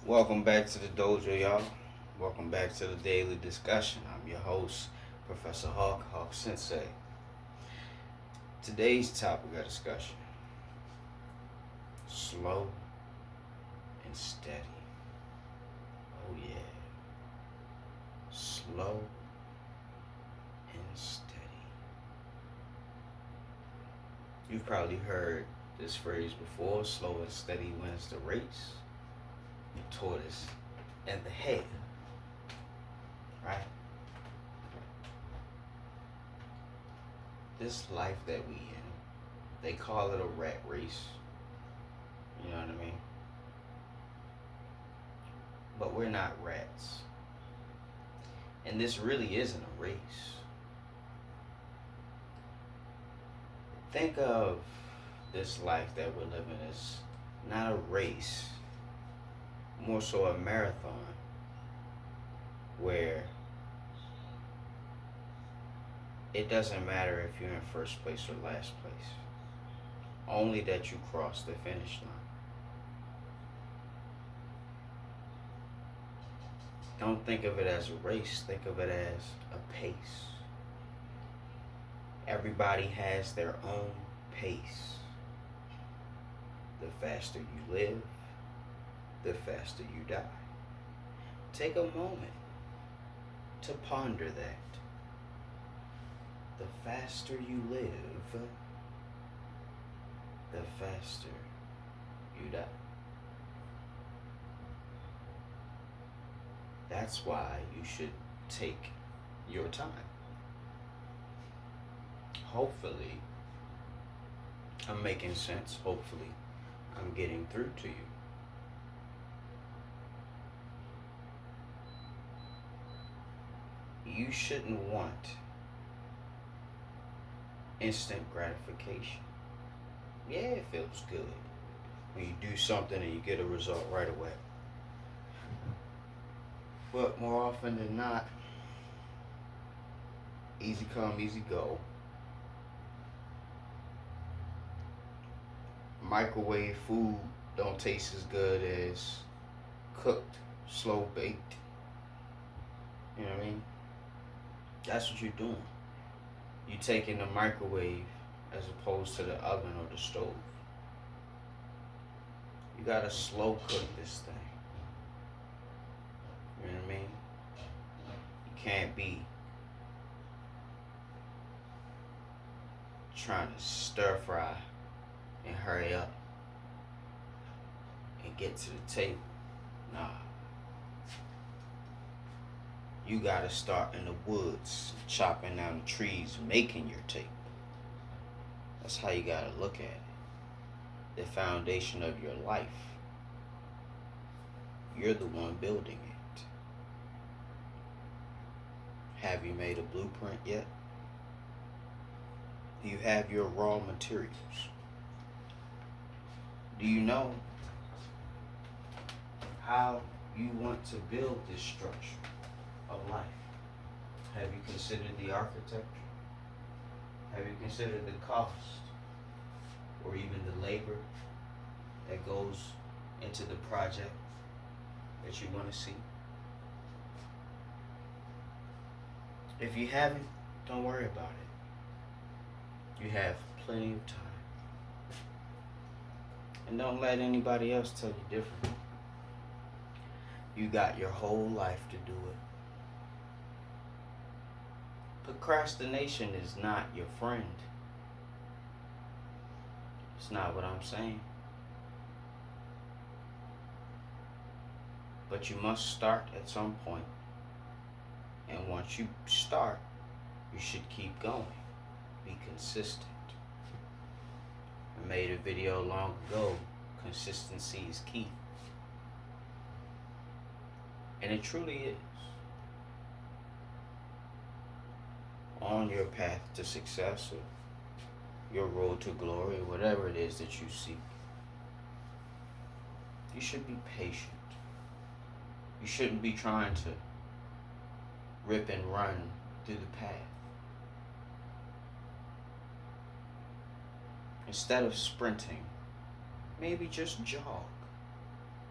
Welcome back to the dojo, y'all. Welcome back to the daily discussion. I'm your host, Professor Hawk Sensei. Today's topic of discussion: slow and steady. Oh, yeah. Slow and steady. You've probably heard this phrase before: slow and steady wins the race. The tortoise and the hare, right? This life that we in, they call it a rat race. You know what I mean? But we're not rats. And this really isn't a race. Think of this life that we're living as not a race, more so a marathon where it doesn't matter if you're in first place or last place, only that you cross the finish line. Don't think of it as a race, think of it as a pace. Everybody has their own pace. The faster you live, the faster you die. Take a moment to ponder that. The faster you live, the faster you die. That's why you should take your time. Hopefully, I'm making sense. Hopefully, I'm getting through to you. You shouldn't want instant gratification. Yeah, it feels good when you do something and you get a result right away. But more often than not, easy come, easy go. Microwave food don't taste as good as cooked, slow baked. You know what I mean? That's what you're doing. You taking the microwave as opposed to the oven or the stove. You gotta slow cook this thing. You know what I mean? You can't be trying to stir fry and hurry up and get to the table. Nah. You gotta start in the woods, chopping down the trees, making your table. That's how you gotta look at it. The foundation of your life. You're the one building it. Have you made a blueprint yet? Do you have your raw materials? Do you know how you want to build this structure of life? Have you considered the architecture? Have you considered the cost or even the labor that goes into the project that you want to see? If you haven't, don't worry about it. You have plenty of time. And don't let anybody else tell you different. You got your whole life to do it. Procrastination is not your friend. It's not what I'm saying. But you must start at some point. And once you start, you should keep going. Be consistent. I made a video long ago, consistency is key. And it truly is. On your path to success or your road to glory, or whatever it is that you seek, you should be patient. You shouldn't be trying to rip and run through the path. Instead of sprinting, maybe just jog.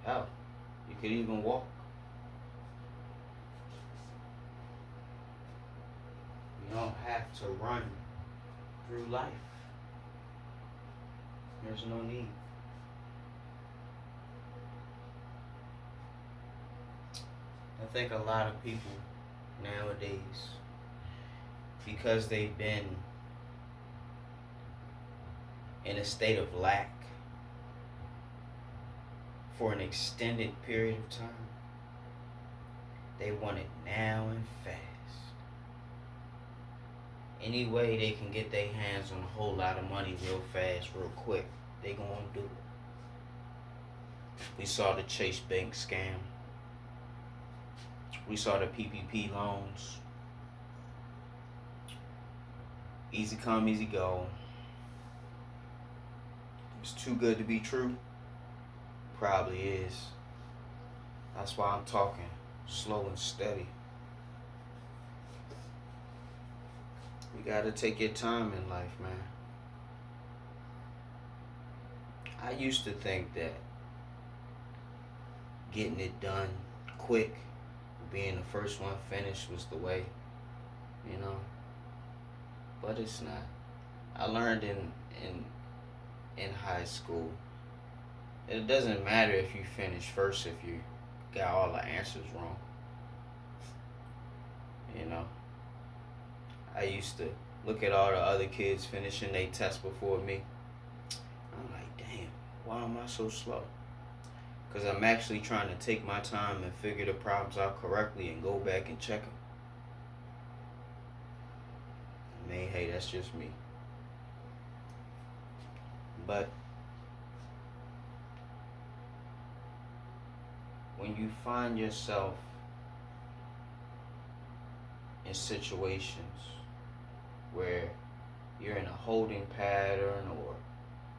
Hell, You could even walk. You don't have to run through life. There's no need. I think a lot of people nowadays, because they've been in a state of lack for an extended period of time, they want it now and fast. Any way they can get their hands on a whole lot of money real fast, real quick, they gonna do it. We saw the Chase Bank scam. We saw the PPP loans. Easy come, easy go. It's too good to be true. Probably is. That's why I'm talking slow and steady. You gotta take your time in life, man. I used to think that getting it done quick, being the first one finished was the way, you know. But it's not. I learned in high school, it doesn't matter if you finish first if you got all the answers wrong. You know. I used to look at all the other kids finishing their tests before me. I'm like, damn, why am I so slow? Because I'm actually trying to take my time and figure the problems out correctly and go back and check them. I mean, hey, that's just me. But when you find yourself in situations where you're in a holding pattern, or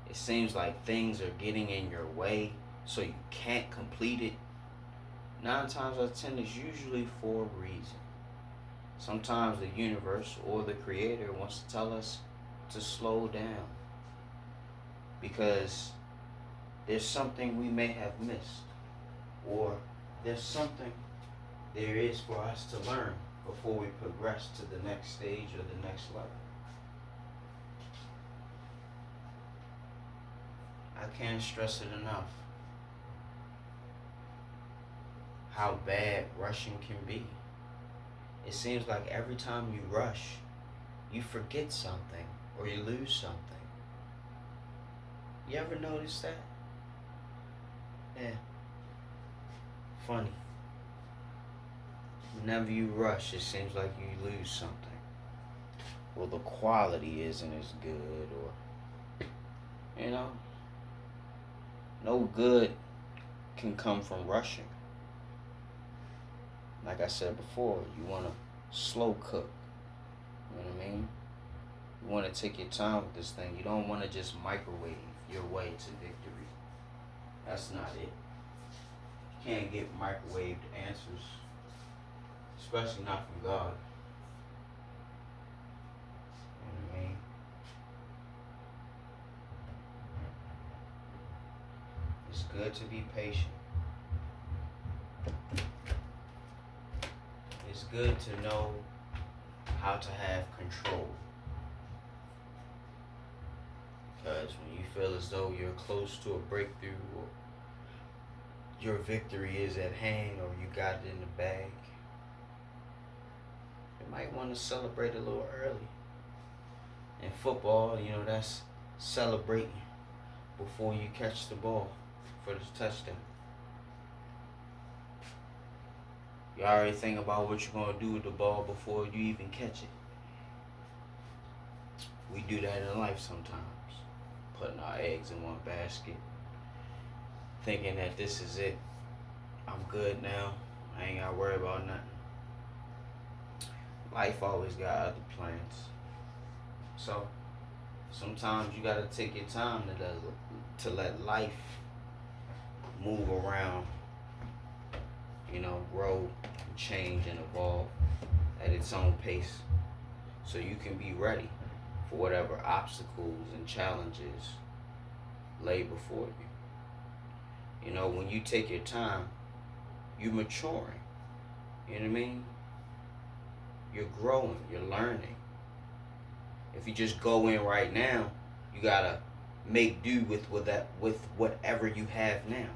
it seems like things are getting in your way so you can't complete it, 9 times out of 10 is usually for a reason. Sometimes the universe or the creator wants to tell us to slow down because there's something we may have missed, or there's something there is for us to learn before we progress to the next stage or the next level. I can't stress it enough how bad rushing can be. It seems like every time you rush, you forget something or you lose something. You ever notice that? Yeah. Funny. Whenever you rush, it seems like you lose something. Well, the quality isn't as good, or, you know, no good can come from rushing. Like I said before, you want to slow cook. You know what I mean? You want to take your time with this thing. You don't want to just microwave your way to victory. That's not it. You can't get microwaved answers. Especially not from God. You know what I mean? It's good to be patient. It's good to know how to have control. Because when you feel as though you're close to a breakthrough, or your victory is at hand, or you got it in the bag, you might want to celebrate a little early. In football, you know, that's celebrating before you catch the ball for the touchdown. You already think about what you're going to do with the ball before you even catch it. We do that in life sometimes. Putting our eggs in one basket. Thinking that this is it. I'm good now. I ain't got to worry about nothing. Life always got other plans. So, sometimes you got to take your time to let life move around. You know, grow, change, and evolve at its own pace, so you can be ready for whatever obstacles and challenges lay before you. You know, when you take your time, You're maturing. You know what I mean? You're growing. You're learning. If you just go in right now, you gotta make do with whatever you have now.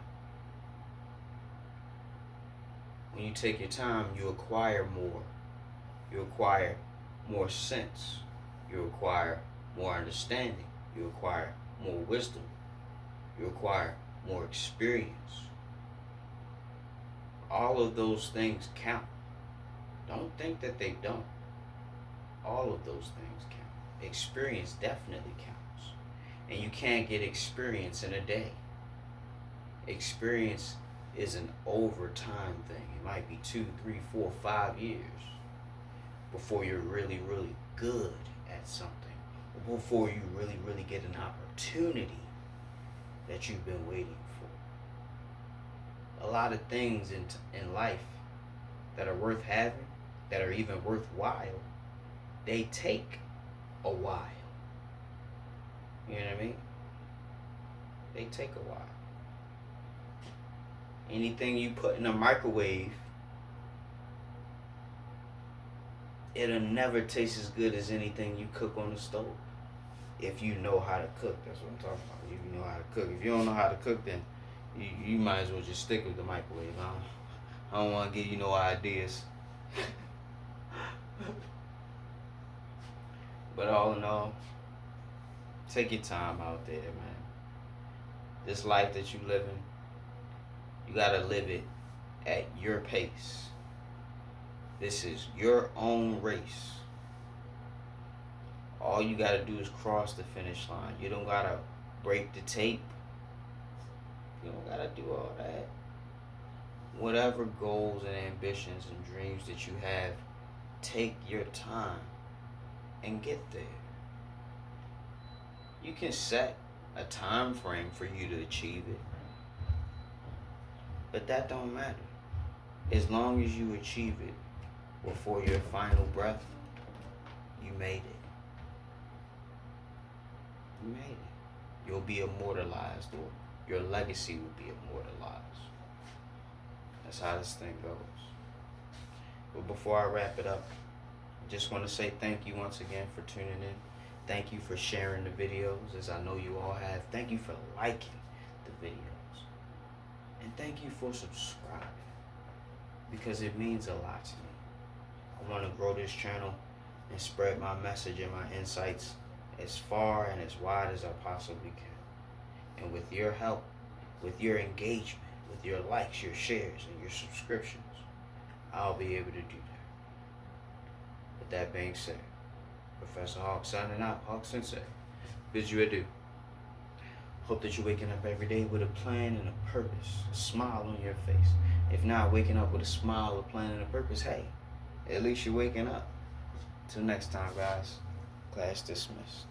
When you take your time, you acquire more. You acquire more sense. You acquire more understanding. You acquire more wisdom. You acquire more experience. All of those things count. Don't think that they don't. All of those things count. Experience definitely counts. And you can't get experience in a day. Experience is an overtime thing. It might be 2, 3, 4, 5 years before you're really, really good at something. Before you really, really get an opportunity that you've been waiting for. A lot of things in life that are worth having, that are even worthwhile, they take a while. You know what I mean? They take a while. Anything you put in a microwave, it'll never taste as good as anything you cook on the stove. If you know how to cook, that's what I'm talking about. If you know how to cook. If you don't know how to cook, then you might as well just stick with the microwave. I don't want to give you no ideas. But all in all, take your time out there, man. This life that you living, you gotta live it at your pace. This is your own race. All you gotta do is cross the finish line. You don't gotta break the tape. You don't gotta do all that. Whatever goals and ambitions and dreams that you have, take your time and get there. You can set a time frame for you to achieve it, but that don't matter. As long as you achieve it before your final breath, you made it. You made it. You'll be immortalized, or your legacy will be immortalized. That's how this thing goes. But before I wrap it up, I just want to say thank you once again for tuning in. Thank you for sharing the videos, as I know you all have. Thank you for liking the videos. And thank you for subscribing, because it means a lot to me. I want to grow this channel and spread my message and my insights as far and as wide as I possibly can. And with your help, with your engagement, with your likes, your shares, and your subscriptions, I'll be able to do that. With that being said, Professor Hawk signing out. Hawk Sensei, bid you adieu. Hope that you're waking up every day with a plan and a purpose, a smile on your face. If not waking up with a smile, a plan, and a purpose, hey, at least you're waking up. Till next time, guys. Class dismissed.